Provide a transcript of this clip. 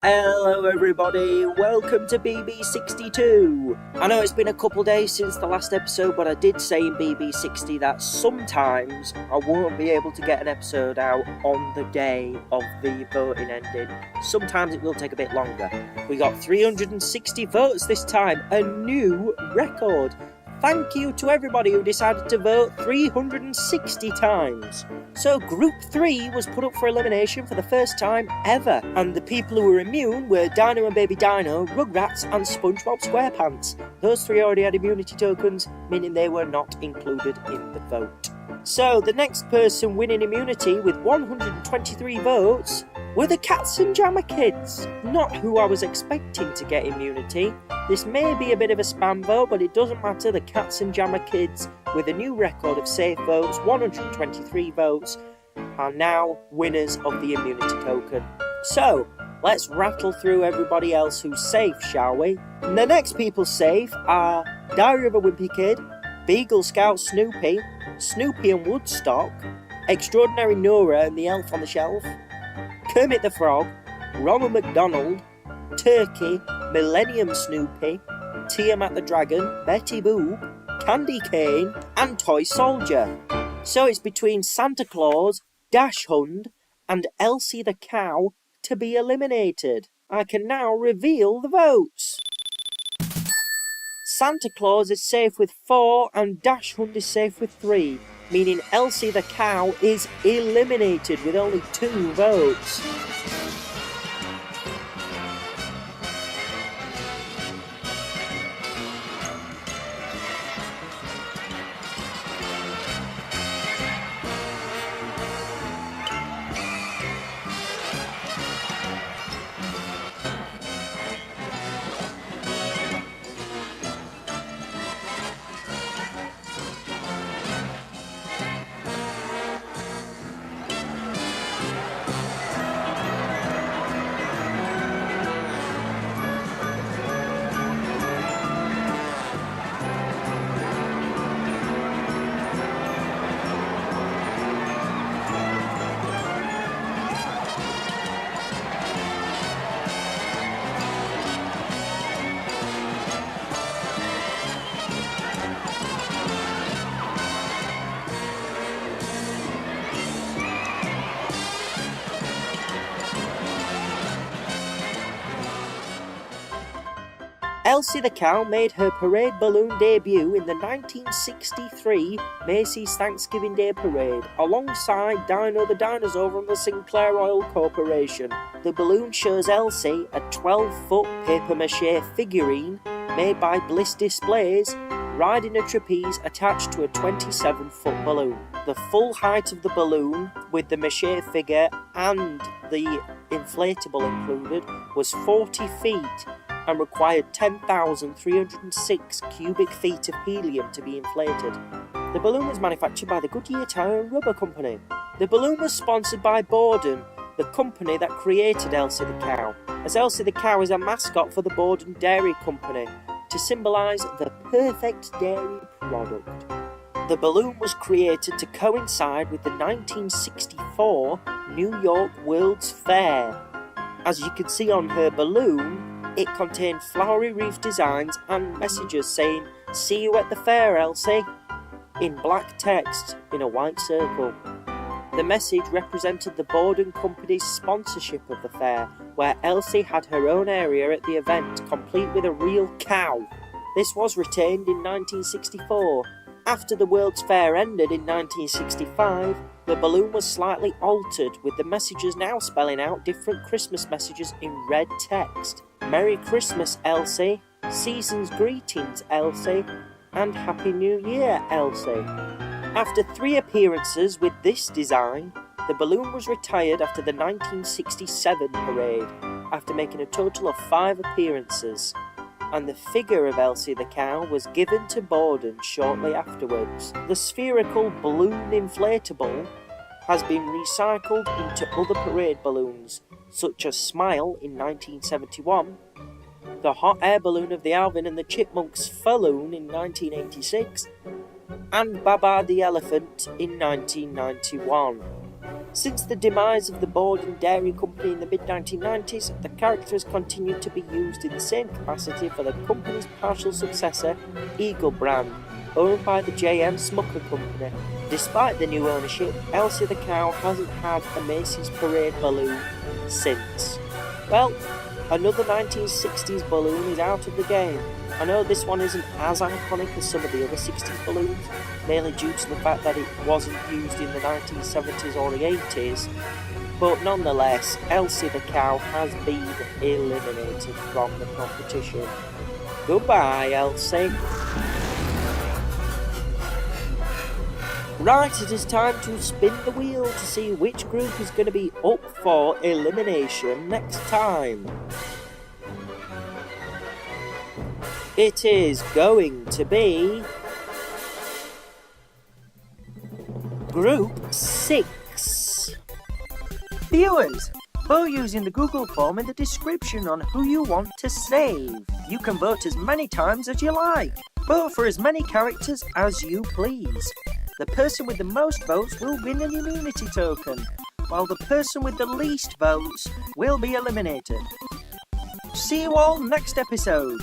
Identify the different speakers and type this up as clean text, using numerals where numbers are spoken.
Speaker 1: Hello everybody, welcome to BB62. I know it's been a couple days since the last episode, but I did say in BB60 that sometimes I won't be able to get an episode out on the day of the voting ending. Sometimes it will take a bit longer. We got 360 votes this time, a new record. Thank you to everybody who decided to vote 360 times. So Group 3 was put up for elimination for the first time ever, and the people who were immune were Dino and Baby Dino, Rugrats and SpongeBob SquarePants. Those three already had immunity tokens, meaning they were not included in the vote. So the next person winning immunity with 123 votes were the Cats and Jammer Kids. Not who I was expecting to get immunity. This may be a bit of a spam vote, but it doesn't matter. The Cats and Jammer Kids, with a new record of safe votes, 123 votes, are now winners of the immunity token. So, let's rattle through everybody else who's safe, shall we? And the next people safe are Diary of a Wimpy Kid, Beagle Scout Snoopy, Snoopy and Woodstock, Extraordinary Nora and the Elf on the Shelf, Kermit the Frog, Ronald McDonald, Turkey, Millennium Snoopy, Tiamat the Dragon, Betty Boop, Candy Cane, and Toy Soldier. So it's between Santa Claus, Dash Hund, and Elsie the Cow to be eliminated. I can now reveal the votes. Santa Claus is safe with 4 and Dash Hund is safe with 3, meaning Elsie the Cow is eliminated with only 2 votes. Elsie the Cow made her parade balloon debut in the 1963 Macy's Thanksgiving Day Parade, alongside Dino the Dinosaur from the Sinclair Oil Corporation. The balloon shows Elsie, a 12-foot papier-mâché figurine made by Bliss Displays, riding a trapeze attached to a 27-foot balloon. The full height of the balloon, with the maché figure and the inflatable included, was 40 feet, and required 10,306 cubic feet of helium to be inflated. The balloon was manufactured by the Goodyear Tire and Rubber Company. The balloon was sponsored by Borden, the company that created Elsie the Cow, as Elsie the Cow is a mascot for the Borden Dairy Company, to symbolise the perfect dairy product. The balloon was created to coincide with the 1964 New York World's Fair. As you can see on her balloon, it contained flowery reef designs and messages saying, "See you at the fair, Elsie," in black text in a white circle. The message represented the Borden Company's sponsorship of the fair, where Elsie had her own area at the event, complete with a real cow. This was retained in 1964. After the World's Fair ended in 1965, the balloon was slightly altered, with the messages now spelling out different Christmas messages in red text. Merry Christmas, Elsie, Season's Greetings, Elsie, and Happy New Year, Elsie. After 3 appearances with this design, the balloon was retired after the 1967 parade, after making a total of 5 appearances, and the figure of Elsie the Cow was given to Borden shortly afterwards. The spherical balloon inflatable has been recycled into other parade balloons, such as Smile in 1971, the hot air balloon of the Alvin and the Chipmunks Falloon in 1986, and Baba the Elephant in 1991. Since the demise of the board and dairy company in the mid-1990s, the character has continued to be used in the same capacity for the company's partial successor, Eagle brand, owned by the J.M. Smucker Company. Despite the new ownership, Elsie the cow hasn't had a Macy's parade balloon since. Well, another 1960s balloon is out of the game. I know this one isn't as iconic as some of the other 60s balloons, mainly due to the fact that it wasn't used in the 1970s or the 80s, but nonetheless, Elsie the cow has been eliminated from the competition. Goodbye, Elsie. Right, it is time to spin the wheel to see which group is going to be up for elimination next time. It is going to be Group 6. Viewers, vote using the Google form in the description on who you want to save. You can vote as many times as you like. Vote for as many characters as you please. The person with the most votes will win an immunity token, while the person with the least votes will be eliminated. See you all next episode.